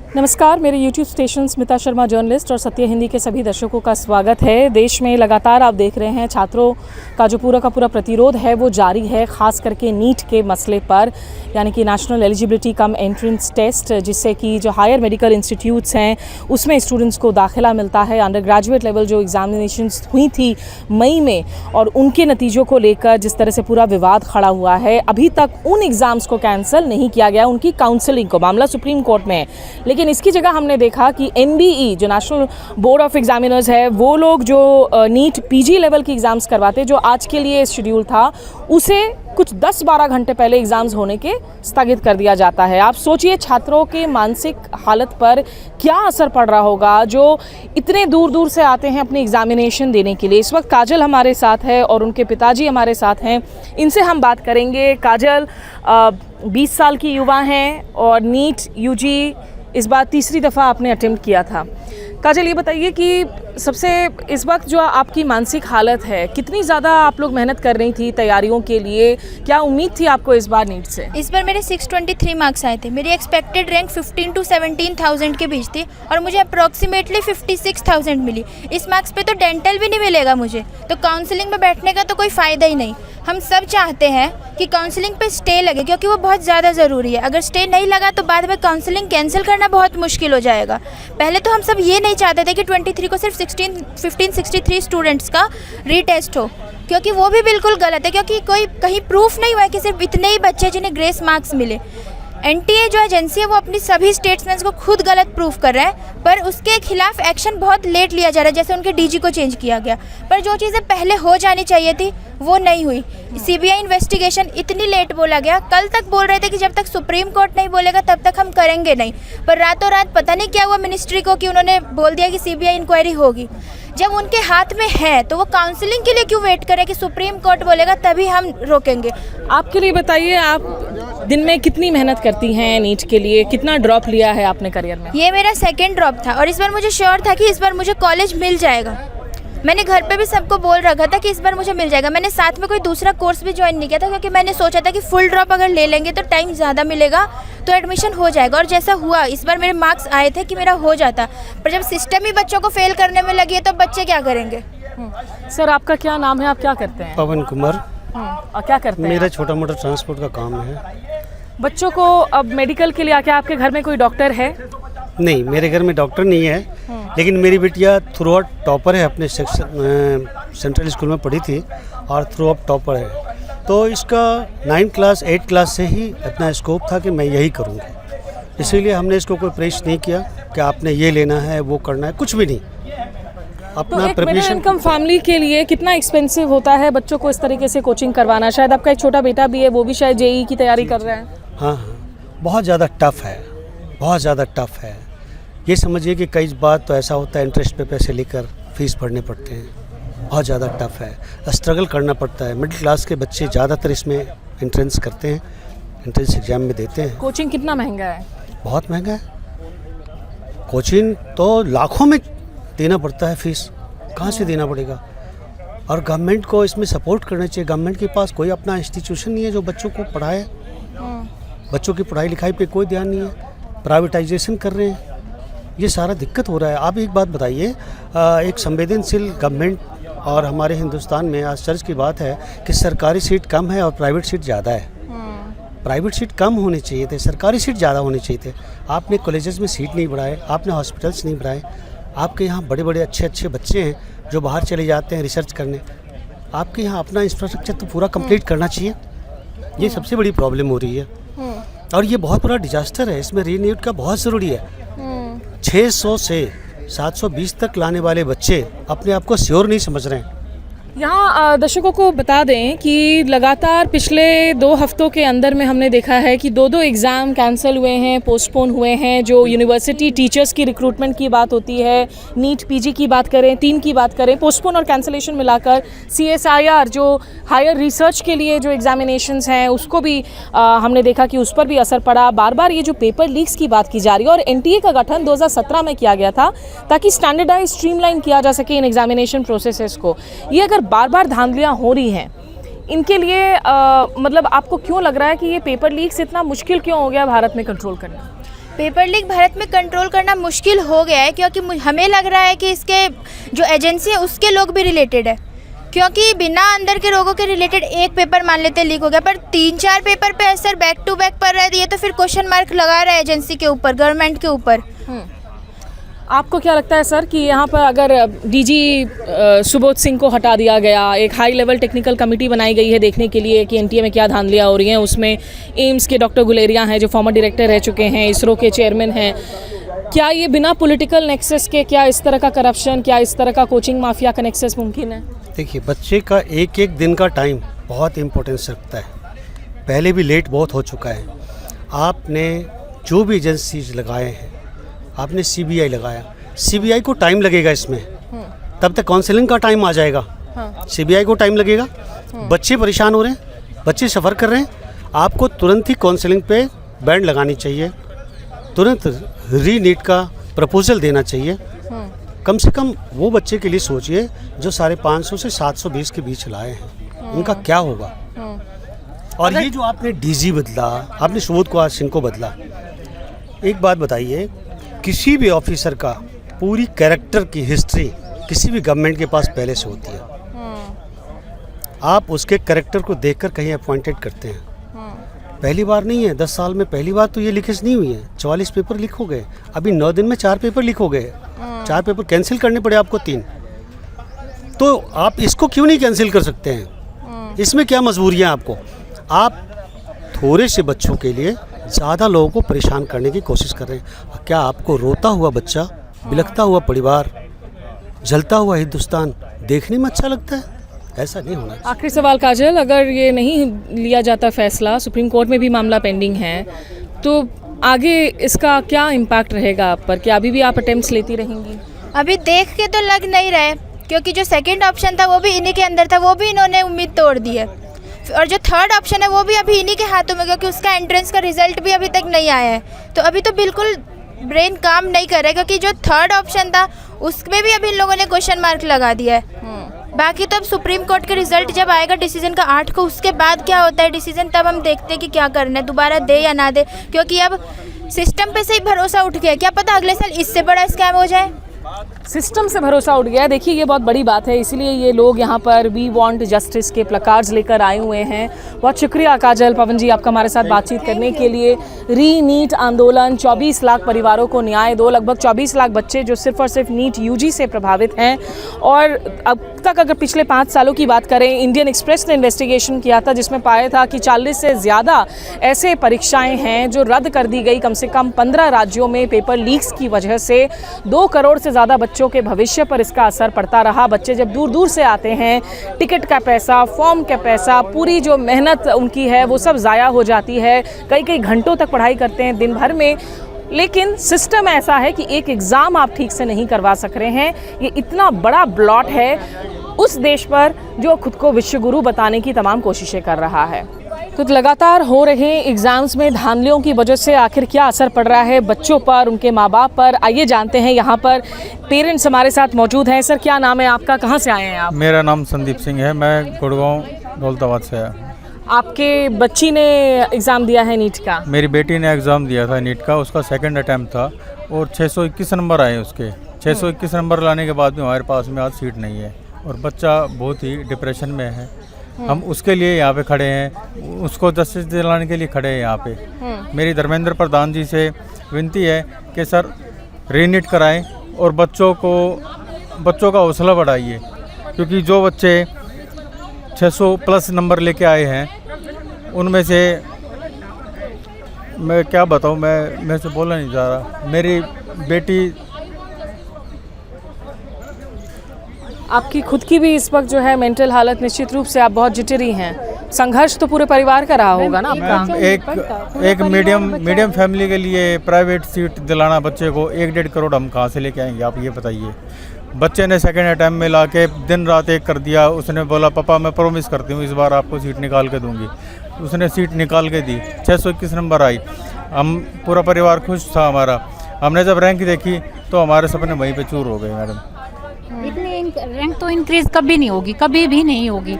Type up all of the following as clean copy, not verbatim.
नमस्कार, मेरे YouTube station Smita Sharma journalist और सत्य हिंदी के सभी दर्शकों का स्वागत है। देश में लगातार आप देख रहे हैं छात्रों का जो पूरा प्रतिरोध है वो जारी है, ख़ास करके नीट के मसले पर, यानी कि national eligibility cum entrance test, जिससे कि जो हायर मेडिकल इंस्टीट्यूट्स हैं उसमें स्टूडेंट्स को दाखिला मिलता है। अंडर ग्रेजुएट लेवल जो एग्जामिनेशंस हुई थी मई में और उनके नतीजों को लेकर जिस तरह से पूरा विवाद खड़ा हुआ है, अभी तक उन एग्ज़ाम्स को कैंसिल नहीं किया गया, उनकी काउंसलिंग को, मामला सुप्रीम कोर्ट में है। लेकिन इसकी जगह हमने देखा कि NBE जो नेशनल बोर्ड ऑफ एग्जामिनर्स है, वो लोग जो नीट PG लेवल की एग्ज़ाम्स करवाते, जो आज के लिए शेड्यूल था, उसे कुछ 10-12 घंटे पहले एग्ज़ाम्स होने के स्थगित कर दिया जाता है। आप सोचिए छात्रों के मानसिक हालत पर क्या असर पड़ रहा होगा जो इतने दूर दूर से आते हैं अपनी एग्ज़ामिनेशन देने के लिए। इस वक्त काजल हमारे साथ है और उनके पिताजी हमारे साथ हैं, इनसे हम बात करेंगे। काजल 20 साल की युवा हैं और नीट UG इस बार तीसरी दफ़ा आपने अटेम्प्ट किया था। काजल, ये बताइए कि सबसे इस वक्त जो आपकी मानसिक हालत है, कितनी ज़्यादा आप लोग मेहनत कर रही थी तैयारियों के लिए, क्या उम्मीद थी आपको इस बार नीट से? इस बार मेरे 623 मार्क्स आए थे। मेरी एक्सपेक्टेड रैंक 15 to 17,000 के बीच थी और मुझे अप्रॉक्सीमेटली 56,000 मिली। इस मार्क्स पे तो डेंटल भी नहीं मिलेगा मुझे, तो काउंसलिंग में बैठने का तो कोई फ़ायदा ही नहीं। हम सब चाहते हैं कि काउंसलिंग पे स्टे लगे, क्योंकि वो बहुत ज़्यादा ज़रूरी है। अगर स्टे नहीं लगा तो बाद में काउंसलिंग कैंसिल करना बहुत मुश्किल हो जाएगा। पहले तो हम सब ये नहीं चाहते थे कि 23 को सिर्फ 1563 स्टूडेंट्स का रीटेस्ट हो, क्योंकि वो भी बिल्कुल गलत है, क्योंकि कोई कहीं प्रूफ नहीं हुआ है कि सिर्फ इतने ही बच्चे जिन्हें ग्रेस मार्क्स मिले। NTA जो एजेंसी है वो अपनी सभी स्टेटमेंट्स को खुद गलत प्रूफ कर रहा है, पर उसके खिलाफ एक्शन बहुत लेट लिया जा रहा है, जैसे उनके DG को चेंज किया गया। पर जो चीज़ें पहले हो जानी चाहिए थी वो नहीं हुई। CBI इन्वेस्टिगेशन इतनी लेट बोला गया, कल तक बोल रहे थे कि जब तक सुप्रीम कोर्ट नहीं बोलेगा तब तक हम करेंगे नहीं, पर रातों रात पता नहीं क्या हुआ मिनिस्ट्री को कि उन्होंने बोल दिया कि CBI इंक्वायरी होगी। जब उनके हाथ में है तो वो काउंसलिंग के लिए क्यों वेट करें कि सुप्रीम कोर्ट बोलेगा तभी हम रोकेंगे। आपके लिए बताइए, आप दिन में कितनी मेहनत करती हैं नीट के लिए, कितना ड्रॉप लिया है आपने करियर में? ये मेरा सेकेंड ड्रॉप था और इस बार मुझे श्योर था कि इस बार मुझे कॉलेज मिल जाएगा। मैंने घर पे भी सबको बोल रखा था कि इस बार मुझे मिल जाएगा। मैंने साथ में कोई दूसरा कोर्स भी ज्वाइन नहीं किया था, क्योंकि मैंने सोचा था कि फुल ड्रॉप अगर ले लेंगे तो टाइम ज़्यादा मिलेगा तो एडमिशन हो जाएगा। और जैसा हुआ, इस बार मेरे मार्क्स आए थे कि मेरा हो जाता, पर जब सिस्टम ही बच्चों को फेल करने में लगी है तो बच्चे क्या करेंगे। सर, आपका क्या नाम है, आप क्या करते हैं? पवन कुमार। और क्या करते हैं? मेरा छोटा मोटा ट्रांसपोर्ट का काम है। बच्चों को अब मेडिकल के लिए आके आपके घर में कोई डॉक्टर है? नहीं, मेरे घर में डॉक्टर नहीं है, लेकिन मेरी बिटिया थ्रू आउट टॉपर है, अपने सेंट्रल स्कूल में पढ़ी थी और थ्रू आउट टॉपर है। तो इसका 9 क्लास 8 क्लास से ही इतना स्कोप था कि मैं यही करूँगी, इसीलिए हमने इसको कोई प्रेस नहीं किया कि आपने ये लेना है वो करना है, कुछ भी नहीं। अपना प्रिपरेशन। इनकम फैमिली के लिए कितना एक्सपेंसिव होता है बच्चों को इस तरीके से कोचिंग करवाना? शायद आपका एक छोटा बेटा भी है, वो भी शायद JEE की तैयारी कर रहा है। हाँ, बहुत ज़्यादा टफ है, बहुत ज़्यादा टफ है। ये समझिए कि कई बार तो ऐसा होता है इंटरेस्ट पे पैसे लेकर फीस भरने पड़ते हैं, बहुत ज़्यादा टफ है, स्ट्रगल करना पड़ता है। मिडिल क्लास के बच्चे ज़्यादातर इसमें एंट्रेंस करते हैं, एंट्रेंस एग्जाम में देते हैं। कोचिंग कितना महंगा है? बहुत महंगा है, कोचिंग तो लाखों में देना पड़ता है फीस, कहाँ से देना पड़ेगा। और गवर्नमेंट को इसमें सपोर्ट करना चाहिए। गवर्नमेंट के पास कोई अपना इंस्टीट्यूशन नहीं है जो बच्चों को पढ़ाए, बच्चों की पढ़ाई लिखाई पे कोई ध्यान नहीं है, प्राइवेटाइजेशन कर रहे हैं, ये सारा दिक्कत हो रहा है। आप एक बात बताइए, एक संवेदनशील गवर्नमेंट और हमारे हिंदुस्तान में आश्चर्य की बात है कि सरकारी सीट कम है और प्राइवेट सीट ज़्यादा है। प्राइवेट सीट कम होने चाहिए थे, सरकारी सीट ज़्यादा होने चाहिए थे। आपने कॉलेजेस में सीट नहीं बढ़ाए, आपने हॉस्पिटल्स नहीं बढ़ाए। आपके यहाँ बड़े बड़े अच्छे बच्चे हैं जो बाहर चले जाते हैं रिसर्च करने, आपके यहाँ अपना इंफ्रास्ट्रक्चर तो पूरा कंप्लीट करना चाहिए। ये सबसे बड़ी प्रॉब्लम हो रही है और ये बहुत बड़ा डिजास्टर है। इसमें रीनीट का बहुत ज़रूरी है। 600 से 720 तक लाने वाले बच्चे अपने आप को श्योर नहीं समझ रहे हैं। यहाँ दर्शकों को बता दें कि लगातार पिछले 2 हफ्तों के अंदर में हमने देखा है कि 2 एग्ज़ाम कैंसिल हुए हैं, पोस्टपोन हुए हैं। जो यूनिवर्सिटी टीचर्स की रिक्रूटमेंट की बात होती है, नीट PG की बात करें, 3 की बात करें, पोस्टपोन और कैंसिलेशन मिलाकर CSIR जो हायर रिसर्च के लिए जो एग्जामिनेशंस हैं उसको भी हमने देखा कि उस पर भी असर पड़ा। बार बार ये जो पेपर लीक्स की बात की जा रही है और NTA का गठन 2017 में किया गया था ताकि स्टैंडर्डाइज स्ट्रीमलाइन किया जा सके इन एग्जामिनेशन प्रोसेसेस को। ये अगर बार बार धांधलियाँ हो रही हैं, इनके लिए मतलब आपको क्यों लग रहा है कि ये पेपर लीक्स इतना मुश्किल क्यों हो गया भारत में कंट्रोल करना? पेपर लीक भारत में कंट्रोल करना मुश्किल हो गया है, क्योंकि हमें लग रहा है कि इसके जो एजेंसी है उसके लोग भी रिलेटेड है, क्योंकि बिना अंदर के लोगों के रिलेटेड एक पेपर मान लेते लीक हो गया, पर 3-4 पेपर पे असर बैक टू बैक पड़ रहा है, ये तो फिर क्वेश्चन मार्क लगा रहा है एजेंसी के ऊपर, गवर्नमेंट के ऊपर। आपको क्या लगता है सर कि यहाँ पर अगर डीजी सुबोध सिंह को हटा दिया गया, एक हाई लेवल टेक्निकल कमेटी बनाई गई है देखने के लिए कि एनटीए में क्या धांधलियाँ हो रही हैं, उसमें एम्स के डॉक्टर गुलेरिया हैं जो फॉर्मर डायरेक्टर रह चुके हैं, इसरो के चेयरमैन हैं, क्या ये बिना पॉलिटिकल नेक्सस के, क्या इस तरह का करप्शन, क्या इस तरह का कोचिंग माफिया का नेक्सस मुमकिन है? देखिए, बच्चे का एक एक दिन का टाइम बहुत इम्पोर्टेंस रखता है। पहले भी लेट बहुत हो चुका है। आपने जो भी एजेंसीज लगाए हैं, आपने सीबीआई लगाया, सीबीआई को टाइम लगेगा इसमें, तब तक काउंसलिंग का टाइम आ जाएगा। सीबीआई को टाइम लगेगा, बच्चे परेशान हो रहे हैं, बच्चे सफ़र कर रहे हैं, आपको तुरंत ही काउंसलिंग पे बैंड लगानी चाहिए, तुरंत री-नीट का प्रपोजल देना चाहिए। कम से कम वो बच्चे के लिए सोचिए जो 550 से 720 के बीच लाए हैं, उनका क्या होगा। और ये जो आपने डीजी बदला, आपने सुबोध कुमार सिंह को बदला, एक बात बताइए, किसी भी ऑफिसर का पूरी कैरेक्टर की हिस्ट्री किसी भी गवर्नमेंट के पास पहले से होती है। आप उसके कैरेक्टर को देखकर कहीं अपॉइंटेड करते हैं, पहली बार नहीं है, 10 साल में पहली बार तो ये लीकेज नहीं हुई है। 44 पेपर लीक हो गए, अभी 9 दिन में 4 पेपर लीक हो गए, 4 पेपर कैंसिल करने पड़े आपको 3। तो आप इसको क्यों नहीं कैंसिल कर सकते हैं? इसमें क्या मजबूरियाँ आपको? आप थोड़े से बच्चों के लिए ज़्यादा लोगों को परेशान करने की कोशिश कर रहे हैं। क्या आपको रोता हुआ बच्चा, बिलखता हुआ परिवार, जलता हुआ हिंदुस्तान देखने में अच्छा लगता है? ऐसा नहीं होना चाहिए। आखिरी सवाल काजल, अगर ये नहीं लिया जाता फैसला, सुप्रीम कोर्ट में भी मामला पेंडिंग है, तो आगे इसका क्या इम्पैक्ट रहेगा आप पर? क्या अभी भी आप अटेम्प्ट्स लेती रहेंगी? अभी देख के तो लग नहीं रहा है, क्योंकि जो सेकंड ऑप्शन था वो भी इन्हीं के अंदर था, वो भी इन्होंने उम्मीद तोड़ दी है, और जो थर्ड ऑप्शन है वो भी अभी इन्हीं के हाथों में, क्योंकि उसका एंट्रेंस का रिजल्ट भी अभी तक नहीं आया है। तो अभी तो बिल्कुल ब्रेन काम नहीं कर रहा है, क्योंकि जो थर्ड ऑप्शन था उसमें भी अभी इन लोगों ने क्वेश्चन मार्क लगा दिया है। बाकी तो अब सुप्रीम कोर्ट के रिजल्ट जब आएगा डिसीजन का 8 को, उसके बाद क्या होता है डिसीजन, तब हम देखते हैं कि क्या करना है, दोबारा दे या ना दे, क्योंकि अब सिस्टम पे से ही भरोसा उठ गया। क्या पता अगले साल इससे बड़ा स्कैम हो जाए। सिस्टम से भरोसा उठ गया। देखिए, ये बहुत बड़ी बात है, इसीलिए ये लोग यहाँ पर वी वांट जस्टिस के प्लकार्ड्स लेकर आए हुए हैं। बहुत शुक्रिया काजल, पवन जी, आपका हमारे साथ बातचीत करने के लिए। री-नीट आंदोलन 24 लाख परिवारों को न्याय दो, लगभग 24 लाख बच्चे जो सिर्फ और सिर्फ नीट यूजी से प्रभावित हैं। और अब तक अगर पिछले 5 सालों की बात करें, इंडियन एक्सप्रेस ने इन्वेस्टिगेशन किया था जिसमें पाया था कि 40 से ज़्यादा ऐसे परीक्षाएँ हैं जो रद्द कर दी गई। कम से कम 15 राज्यों में पेपर लीक्स की वजह से 2 करोड़ से ज़्यादा बच्चों के भविष्य पर इसका असर पड़ता रहा। बच्चे जब दूर दूर से आते हैं, टिकट का पैसा, फॉर्म का पैसा, पूरी जो मेहनत उनकी है वो सब ज़ाया हो जाती है। कई घंटों तक पढ़ाई करते हैं दिन भर में, लेकिन सिस्टम ऐसा है कि एक एग्ज़ाम आप ठीक से नहीं करवा सक रहे हैं। ये इतना बड़ा ब्लॉट है उस देश पर जो खुद को विश्वगुरु बताने की तमाम कोशिशें कर रहा है। तो लगातार हो रहे एग्ज़ाम्स में धांधलियों की वजह से आखिर क्या असर पड़ रहा है बच्चों पर, उनके माँ बाप पर, आइए जानते हैं। यहाँ पर पेरेंट्स हमारे साथ मौजूद हैं। सर, क्या नाम है आपका, कहाँ से आए हैं आप? मेरा नाम संदीप सिंह है, मैं गुड़गांव दौलताबाद से आया। आपके बच्ची ने एग्ज़ाम दिया है नीट का? मेरी बेटी ने एग्ज़ाम दिया था नीट का, उसका सेकंड अटैम्प्ट था और 621 नंबर आए उसके। 621 नंबर लाने के बाद भी हमारे पास में आज सीट नहीं है और बच्चा बहुत ही डिप्रेशन में है। हम उसके लिए यहाँ पे खड़े हैं, उसको जस्टिस दिलाने के लिए खड़े हैं यहाँ पे। मेरी धर्मेंद्र प्रधान जी से विनती है कि सर रीनीट कराएं और बच्चों का हौसला बढ़ाइए, क्योंकि जो बच्चे 600 प्लस नंबर लेके आए हैं उनमें से मैं क्या बताऊँ, मैं से बोलना नहीं चाह रहा। मेरी बेटी, आपकी खुद की भी इस वक्त जो है मेंटल हालत, निश्चित रूप से आप बहुत जिटरी हैं। संघर्ष तो पूरे परिवार का रहा होगा ना आपका? एक मीडियम फैमिली के लिए प्राइवेट सीट दिलाना बच्चे को 1-1.5 करोड़ हम कहाँ से लेके आएंगे, आप ये बताइए। बच्चे ने सेकंड अटैम्प्ट में लाके दिन रात एक कर दिया। उसने बोला पापा मैं प्रॉमिस करती हूँ इस बार आपको सीट निकाल के दूंगी। उसने सीट निकाल के दी, 621 नंबर आई। हम पूरा परिवार खुश था हमारा। हमने जब रैंक देखी तो हमारे सपने वहीं पे चूर हो गए। मैडम, इतनी रैंक तो इंक्रीज कभी नहीं होगी, कभी भी नहीं होगी।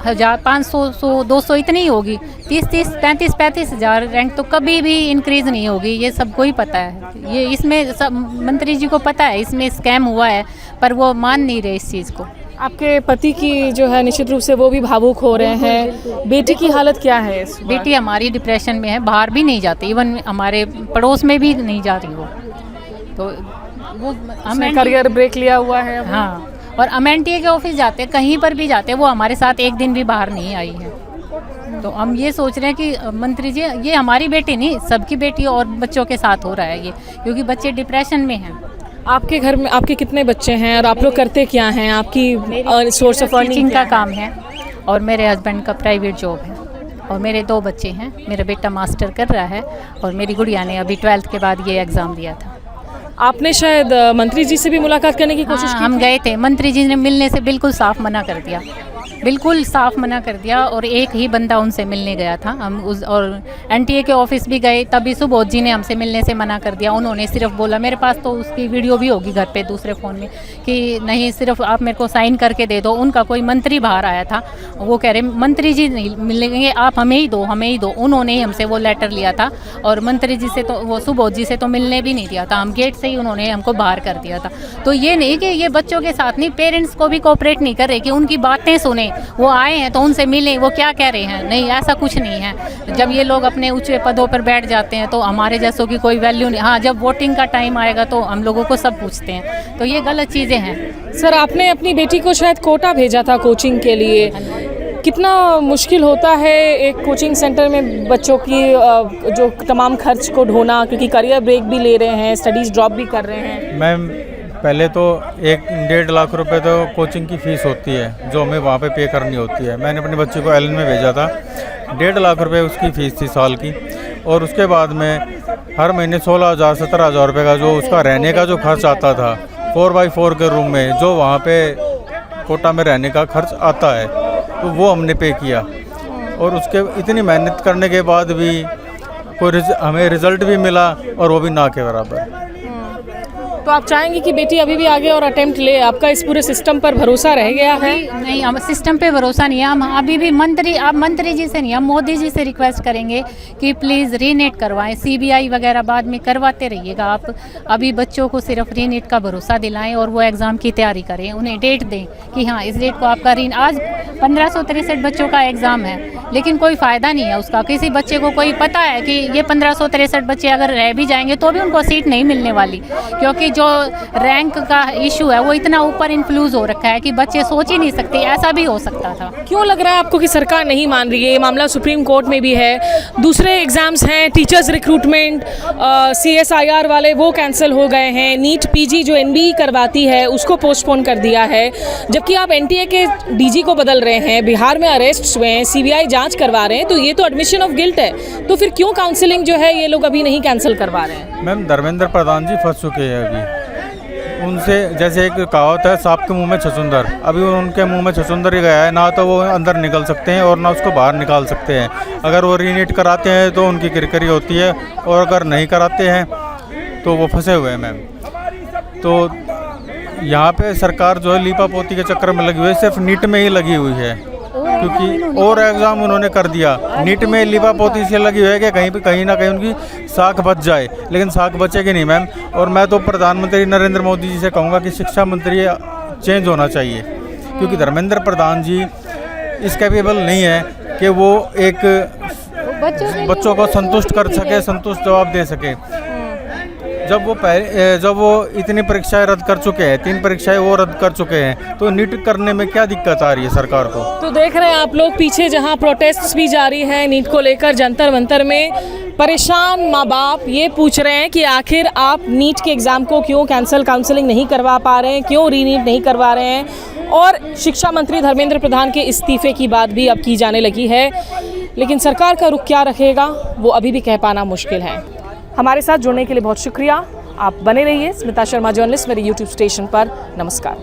1000 500 200 इतनी ही होगी। 30 35 35 हज़ार रेंट तो कभी भी इंक्रीज़ नहीं होगी, ये सबको ही पता है। ये इसमें सब मंत्री जी को पता है इसमें स्कैम हुआ है, पर वो मान नहीं रहे इस चीज़ को। आपके पति की जो है निश्चित रूप से वो भी भावुक हो रहे हैं। बेटी की हालत क्या है इस बार? बेटी हमारी डिप्रेशन में है, बाहर भी नहीं जाती, इवन हमारे पड़ोस में भी नहीं जा रही वो। तो वो उसने करियर ब्रेक लिया हुआ है अभी। हाँ, और अमेंटिए के ऑफिस जाते हैं, कहीं पर भी जाते हैं, वो हमारे साथ एक दिन भी बाहर नहीं आई है। तो हम ये सोच रहे हैं कि मंत्री जी, ये हमारी बेटी नहीं सबकी बेटी और बच्चों के साथ हो रहा है ये, क्योंकि बच्चे डिप्रेशन में हैं। आपके घर में आपके कितने बच्चे हैं और आप लोग करते क्या हैं? आपकी सोर्स ऑफ अर्निंग टीचिंग का काम है और मेरे हस्बैंड का प्राइवेट जॉब है, और मेरे 2 बच्चे हैं। मेरा बेटा मास्टर कर रहा है और मेरी गुड़िया ने अभी 12th के बाद ये एग्ज़ाम दिया था। आपने शायद मंत्री जी से भी मुलाकात करने की कोशिश की? हम गए थे, मंत्री जी ने मिलने से बिल्कुल साफ मना कर दिया, बिल्कुल साफ मना कर दिया। और एक ही बंदा उनसे मिलने गया था, हम उस और एनटीए के ऑफिस भी गए, तभी सुबोध जी ने हमसे मिलने से मना कर दिया। उन्होंने सिर्फ बोला, मेरे पास तो उसकी वीडियो भी होगी घर पे दूसरे फ़ोन में, कि नहीं सिर्फ आप मेरे को साइन करके दे दो। उनका कोई मंत्री बाहर आया था, वो कह रहे मंत्री जी नहीं मिलेंगे, आप हमें ही दो, हमें ही दो। उन्होंने ही हमसे वो लेटर लिया था, और मंत्री जी से तो वो सुबोध जी से तो मिलने भी नहीं दिया था, हम गेट से ही उन्होंने हमको बाहर कर दिया था। तो ये नहीं कि ये बच्चों के साथ नहीं, पेरेंट्स को भी कोऑपरेट नहीं कर रहे कि उनकी बातें सुने। वो आए हैं तो उनसे मिले, वो क्या कह रहे हैं, नहीं ऐसा कुछ नहीं है। जब ये लोग अपने ऊंचे पदों पर बैठ जाते हैं तो हमारे जैसों की कोई वैल्यू नहीं। हाँ, जब वोटिंग का टाइम आएगा तो हम लोगों को सब पूछते हैं, तो ये गलत चीज़ें हैं। सर, आपने अपनी बेटी को शायद कोटा भेजा था कोचिंग के लिए। कितना मुश्किल होता है एक कोचिंग सेंटर में बच्चों की जो तमाम खर्च को ढोना, क्योंकि करियर ब्रेक भी ले रहे हैं, स्टडीज़ ड्रॉप भी कर रहे हैं। मैम, पहले तो 1-1.5 लाख रुपए तो कोचिंग की फ़ीस होती है जो हमें वहाँ पे पे करनी होती है। मैंने अपने बच्चे को एलन में भेजा था, 1.5 लाख रुपए उसकी फ़ीस थी साल की। और उसके बाद में हर महीने 16,000-17,000 रुपये का जो उसका रहने का जो खर्च आता था 4x4 के रूम में, जो वहाँ पे कोटा में रहने का खर्च आता है, तो वो हमने पे किया। और उसके इतनी मेहनत करने के बाद भी कोई हमें रिज़ल्ट भी मिला, और वो भी ना के बराबर। तो आप चाहेंगे कि बेटी अभी भी आगे और अटेम्प्ट ले? आपका इस पूरे सिस्टम पर भरोसा रह गया है? नहीं, हम सिस्टम पे भरोसा नहीं है। हम अभी भी मंत्री जी से नहीं, हम मोदी जी से रिक्वेस्ट करेंगे कि प्लीज़ रीनेट करवाएं। सीबीआई वगैरह बाद में करवाते रहिएगा आप, अभी बच्चों को सिर्फ रीनेट का भरोसा दिलाएं और वो एग्ज़ाम की तैयारी करें। उन्हें डेट दें कि हाँ, इस डेट को आपका आज 1563 बच्चों का एग्ज़ाम है, लेकिन कोई फ़ायदा नहीं है उसका। किसी बच्चे को कोई पता है कि ये 1563 बच्चे अगर रह भी जाएंगे तो भी उनको सीट नहीं मिलने वाली, क्योंकि जो रैंक का इशू है वो इतना ऊपर इन्फ्लूज हो रखा है कि बच्चे सोच ही नहीं सकते। ऐसा भी हो सकता था। क्यों लग रहा है आपको कि सरकार नहीं मान रही है? ये मामला सुप्रीम कोर्ट में भी है, दूसरे एग्जाम्स हैं, टीचर्स रिक्रूटमेंट, CSIR वाले वो कैंसिल हो गए हैं, नीट PG जो NBE करवाती है उसको पोस्टपोन कर दिया है, जबकि आप NTA के DG को बदल रहे हैं, बिहार में अरेस्ट हुए हैं, CBI जांच करवा रहे हैं, तो ये तो एडमिशन ऑफ गिल्ट है। तो फिर क्यों काउंसलिंग जो है ये लोग अभी नहीं कैंसिल करवा रहे हैं? मैम, धर्मेंद्र प्रधान जी फंस चुके हैं अभी। उनसे जैसे एक कहावत है, सांप के मुंह में छछूंदर। अभी उनके मुंह में छछूंदर ही गया है, ना तो वो अंदर निकल सकते हैं और ना उसको बाहर निकाल सकते हैं। अगर वो रीनेट कराते हैं तो उनकी किरकिरी होती है, और अगर नहीं कराते हैं तो वो फंसे हुए हैं। मैम, तो यहाँ पे सरकार जो है लीपा पोती के चक्कर में लगी हुई है, सिर्फ नीट में ही लगी हुई है, क्योंकि और एग्ज़ाम उन्होंने कर दिया। नीट में लिपा पोती से लगी हुई है कि कहीं ना कहीं उनकी साख बच जाए, लेकिन साख बचेगी नहीं मैम। और मैं तो प्रधानमंत्री नरेंद्र मोदी जी से कहूँगा कि शिक्षा मंत्री चेंज होना चाहिए, क्योंकि धर्मेंद्र प्रधान जी इस कैपेबल नहीं है कि वो एक बच्चों को संतुष्ट कर सके, संतुष्ट जवाब दे सके। जब वो इतनी परीक्षाएं रद्द कर चुके हैं, 3 परीक्षाएं वो रद्द कर चुके हैं, तो नीट करने में क्या दिक्कत आ रही है सरकार को? तो देख रहे हैं आप लोग पीछे जहां प्रोटेस्ट भी जारी है नीट को लेकर, जंतर मंतर में परेशान माँ बाप ये पूछ रहे हैं कि आखिर आप नीट के एग्ज़ाम को क्यों काउंसलिंग नहीं करवा पा रहे हैं, क्यों रीनीट नहीं करवा रहे हैं। और शिक्षा मंत्री धर्मेंद्र प्रधान के इस्तीफे की बात भी अब की जाने लगी है, लेकिन सरकार का रुख क्या रखेगा वो अभी भी कह पाना मुश्किल है। हमारे साथ जुड़ने के लिए बहुत शुक्रिया। आप बने रहिए स्मिता शर्मा जर्नलिस्ट मेरे YouTube स्टेशन पर। नमस्कार।